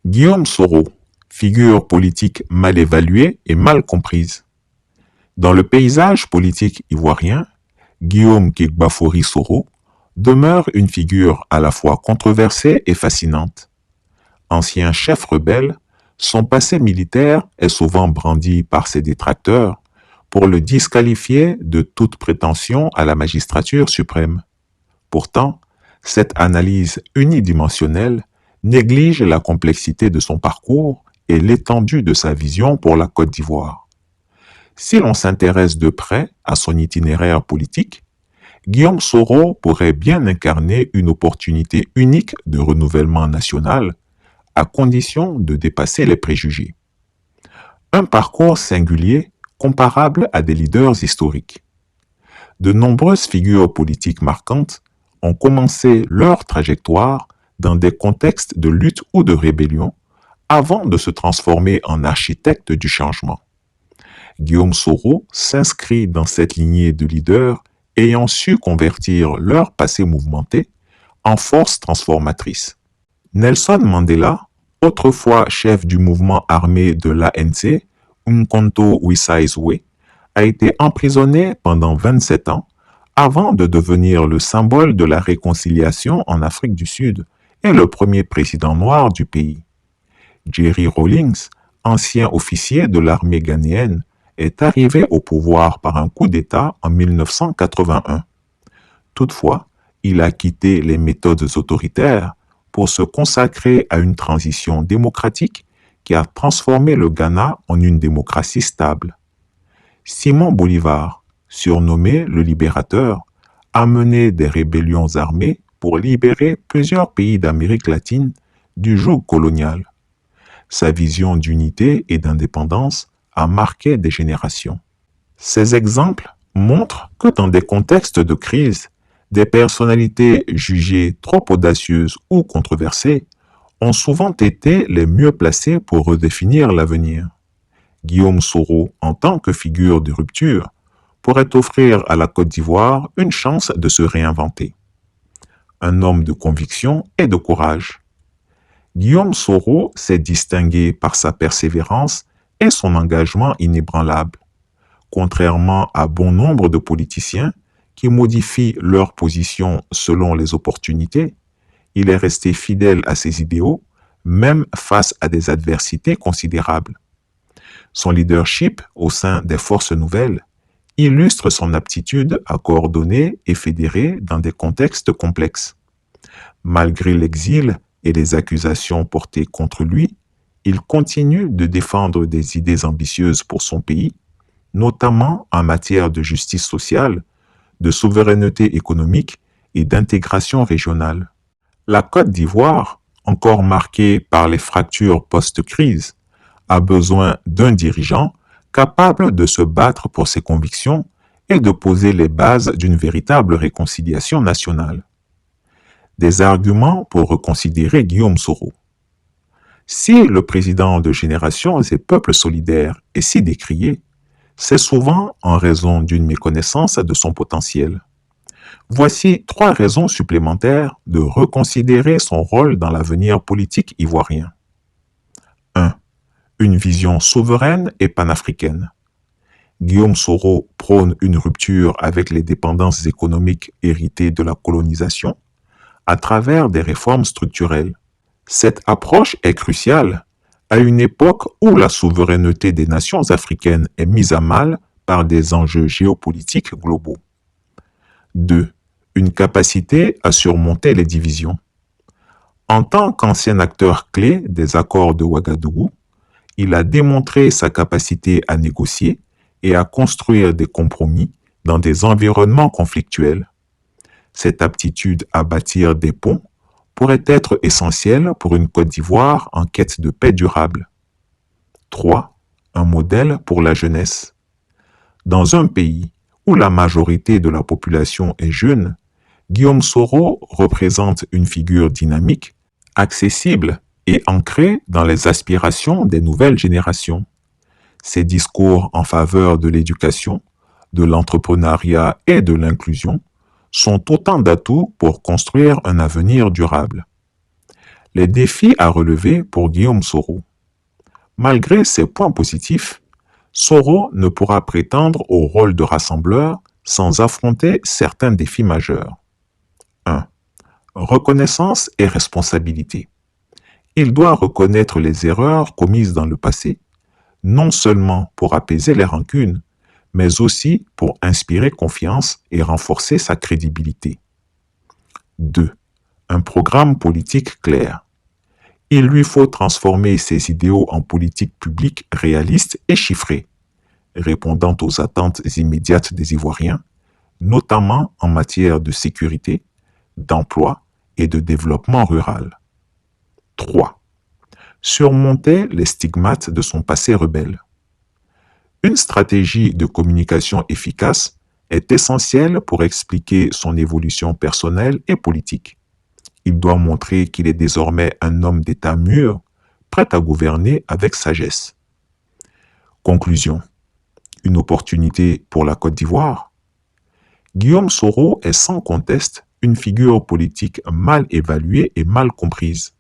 Guillaume Soro, figure politique mal évaluée et mal comprise. Dans le paysage politique ivoirien, Guillaume Kegbafori Soro demeure une figure à la fois controversée et fascinante. Ancien chef rebelle, son passé militaire est souvent brandi par ses détracteurs pour le disqualifier de toute prétention à la magistrature suprême. Pourtant, cette analyse unidimensionnelle néglige la complexité de son parcours et l'étendue de sa vision pour la Côte d'Ivoire. Si l'on s'intéresse de près à son itinéraire politique, Guillaume Soro pourrait bien incarner une opportunité unique de renouvellement national, à condition de dépasser les préjugés. Un parcours singulier comparable à des leaders historiques. De nombreuses figures politiques marquantes ont commencé leur trajectoire dans des contextes de lutte ou de rébellion avant de se transformer en architecte du changement. Guillaume Soro s'inscrit dans cette lignée de leaders ayant su convertir leur passé mouvementé en force transformatrice. Nelson Mandela, autrefois chef du mouvement armé de l'ANC, Umkhonto we-Sizwe, a été emprisonné pendant 27 ans avant de devenir le symbole de la réconciliation en Afrique du Sud et le premier président noir du pays. Jerry Rawlings, ancien officier de l'armée ghanéenne, est arrivé au pouvoir par un coup d'État en 1981. Toutefois, il a quitté les méthodes autoritaires pour se consacrer à une transition démocratique qui a transformé le Ghana en une démocratie stable. Simon Bolivar, surnommé le Libérateur, a mené des rébellions armées pour libérer plusieurs pays d'Amérique latine du joug colonial. Sa vision d'unité et d'indépendance a marqué des générations. Ces exemples montrent que dans des contextes de crise, des personnalités jugées trop audacieuses ou controversées ont souvent été les mieux placées pour redéfinir l'avenir. Guillaume Soro, en tant que figure de rupture, pourrait offrir à la Côte d'Ivoire une chance de se réinventer. Un homme de conviction et de courage. Guillaume Soro s'est distingué par sa persévérance et son engagement inébranlable. Contrairement à bon nombre de politiciens qui modifient leur position selon les opportunités, il est resté fidèle à ses idéaux, même face à des adversités considérables. Son leadership au sein des forces nouvelles illustre son aptitude à coordonner et fédérer dans des contextes complexes. Malgré l'exil et les accusations portées contre lui, il continue de défendre des idées ambitieuses pour son pays, notamment en matière de justice sociale, de souveraineté économique et d'intégration régionale. La Côte d'Ivoire, encore marquée par les fractures post-crise, a besoin d'un dirigeant capable de se battre pour ses convictions et de poser les bases d'une véritable réconciliation nationale. Des arguments pour reconsidérer Guillaume Soro. Si le président de Générations et Peuples solidaires est si décrié, c'est souvent en raison d'une méconnaissance de son potentiel. Voici 3 raisons supplémentaires de reconsidérer son rôle dans l'avenir politique ivoirien. 1. Une vision souveraine et panafricaine. Guillaume Soro prône une rupture avec les dépendances économiques héritées de la colonisation à travers des réformes structurelles. Cette approche est cruciale à une époque où la souveraineté des nations africaines est mise à mal par des enjeux géopolitiques globaux. 2. Une capacité à surmonter les divisions. En tant qu'ancien acteur clé des accords de Ouagadougou, il a démontré sa capacité à négocier et à construire des compromis dans des environnements conflictuels. Cette aptitude à bâtir des ponts pourrait être essentielle pour une Côte d'Ivoire en quête de paix durable. 3. Un modèle pour la jeunesse. Dans un pays où la majorité de la population est jeune, Guillaume Soro représente une figure dynamique, accessible et ancrée dans les aspirations des nouvelles générations. Ses discours en faveur de l'éducation, de l'entrepreneuriat et de l'inclusion sont autant d'atouts pour construire un avenir durable. Les défis à relever pour Guillaume Soro. Malgré ses points positifs, Soro ne pourra prétendre au rôle de rassembleur sans affronter certains défis majeurs. 1. Reconnaissance et responsabilité. Il doit reconnaître les erreurs commises dans le passé, non seulement pour apaiser les rancunes, mais aussi pour inspirer confiance et renforcer sa crédibilité. 2. Un programme politique clair. Il lui faut transformer ses idéaux en politique publique réaliste et chiffrée, répondant aux attentes immédiates des Ivoiriens, notamment en matière de sécurité, d'emploi et de développement rural. 3. Surmonter les stigmates de son passé rebelle. Une stratégie de communication efficace est essentielle pour expliquer son évolution personnelle et politique. Il doit montrer qu'il est désormais un homme d'État mûr, prêt à gouverner avec sagesse. Conclusion. Une opportunité pour la Côte d'Ivoire. Guillaume Soro est sans conteste une figure politique mal évaluée et mal comprise.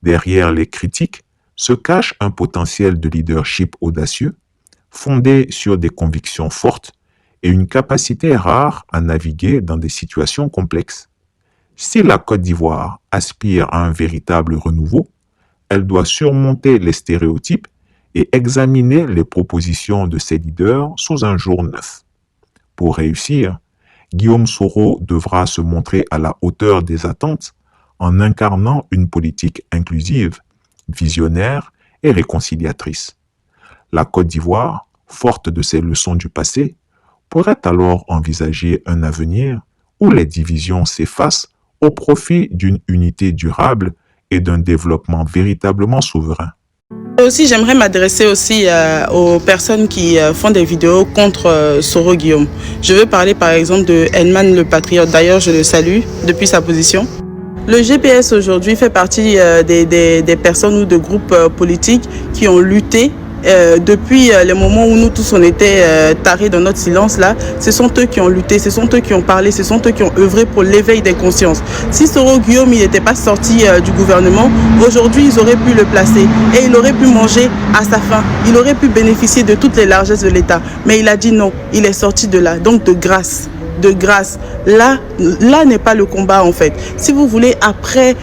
Derrière les critiques se cache un potentiel de leadership audacieux, fondé sur des convictions fortes et une capacité rare à naviguer dans des situations complexes. Si la Côte d'Ivoire aspire à un véritable renouveau, elle doit surmonter les stéréotypes et examiner les propositions de ses leaders sous un jour neuf. Pour réussir, Guillaume Soro devra se montrer à la hauteur des attentes en incarnant une politique inclusive, visionnaire et réconciliatrice. La Côte d'Ivoire, forte de ses leçons du passé, pourrait alors envisager un avenir où les divisions s'effacent au profit d'une unité durable et d'un développement véritablement souverain. Aussi, j'aimerais m'adresser aussi aux personnes qui font des vidéos contre Soro Guillaume. Je veux parler par exemple de Henman le Patriote. D'ailleurs, je le salue depuis sa position. Le GPS aujourd'hui fait partie des personnes ou de groupes politiques qui ont lutté depuis les moments où nous tous on était tarés dans notre silence là. Ce sont eux qui ont lutté, ce sont eux qui ont parlé, ce sont eux qui ont œuvré pour l'éveil des consciences. Si Soro Guillaume il n'était pas sorti du gouvernement, aujourd'hui ils auraient pu le placer et il aurait pu manger à sa faim, il aurait pu bénéficier de toutes les largesses de l'État, mais il a dit non, il est sorti de là, donc de grâce. Là n'est pas le combat en fait. Si vous voulez, après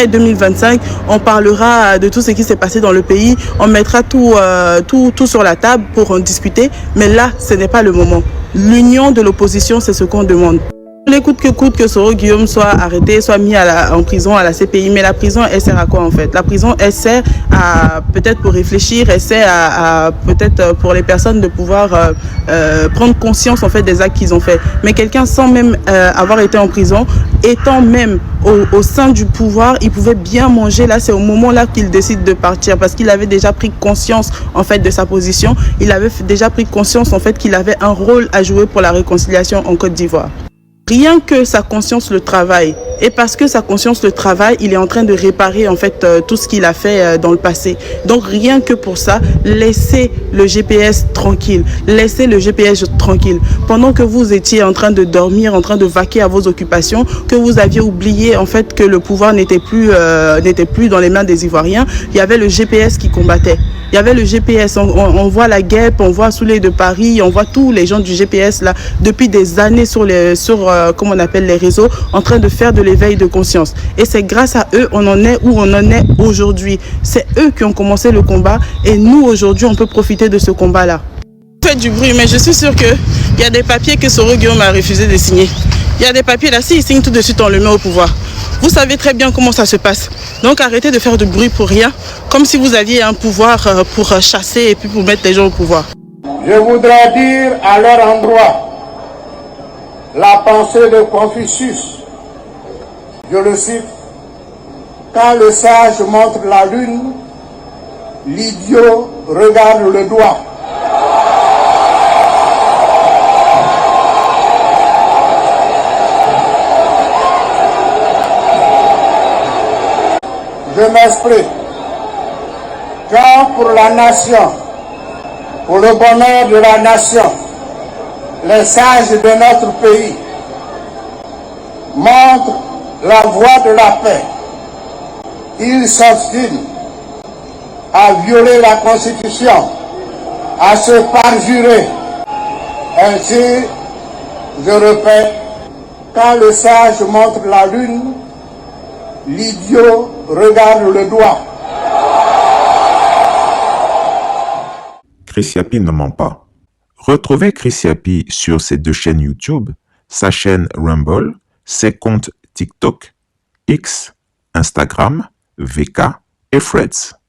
2025, on parlera de tout ce qui s'est passé dans le pays, on mettra tout sur la table pour en discuter, mais là, ce n'est pas le moment. L'union de l'opposition, c'est ce qu'on demande. Les coûte que Soro Guillaume soit arrêté, soit mis en prison à la CPI, mais la prison, elle sert à quoi en fait? La prison, elle sert à peut-être pour réfléchir, elle sert à peut-être pour les personnes de pouvoir prendre conscience en fait des actes qu'ils ont fait. Mais quelqu'un sans même avoir été en prison, étant même au sein du pouvoir, il pouvait bien manger. Là, c'est au moment là qu'il décide de partir parce qu'il avait déjà pris conscience en fait de sa position. Il avait déjà pris conscience en fait qu'il avait un rôle à jouer pour la réconciliation en Côte d'Ivoire. Rien que sa conscience le travaille. Et parce que sa conscience le travaille, il est en train de réparer en fait tout ce qu'il a fait dans le passé. Donc rien que pour ça, laissez le GPS tranquille. Laissez le GPS tranquille. Pendant que vous étiez en train de dormir, en train de vaquer à vos occupations, que vous aviez oublié en fait que le pouvoir n'était plus dans les mains des Ivoiriens, il y avait le GPS qui combattait. Il y avait le GPS, on voit la guêpe, on voit Souley de Paris, on voit tous les gens du GPS là depuis des années sur comment on appelle les réseaux, en train de faire de l'éveil de conscience. Et c'est grâce à eux on en est où on en est aujourd'hui. C'est eux qui ont commencé le combat et nous aujourd'hui on peut profiter de ce combat là. Faites du bruit, mais je suis sûre qu'il y a des papiers que Soro Guillaume a refusé de signer. Il y a des papiers là, s'il signe tout de suite on le met au pouvoir. Vous savez très bien comment ça se passe. Donc arrêtez de faire de bruit pour rien, comme si vous aviez un pouvoir pour chasser et puis pour mettre les gens au pouvoir. Je voudrais dire à leur endroit la pensée de Confucius. Je le cite: quand le sage montre la lune, l'idiot regarde le doigt. Je m'explique. Quand pour la nation, pour le bonheur de la nation, les sages de notre pays montrent la voie de la paix, il s'obstine à violer la Constitution, à se parjurer. Ainsi, je répète, quand le sage montre la lune, l'idiot regarde le doigt. Chris Yapi ne ment pas. Retrouvez Chris Yapi sur ses 2 chaînes YouTube, sa chaîne Rumble, ses comptes TikTok, X, Instagram, VK et Threads.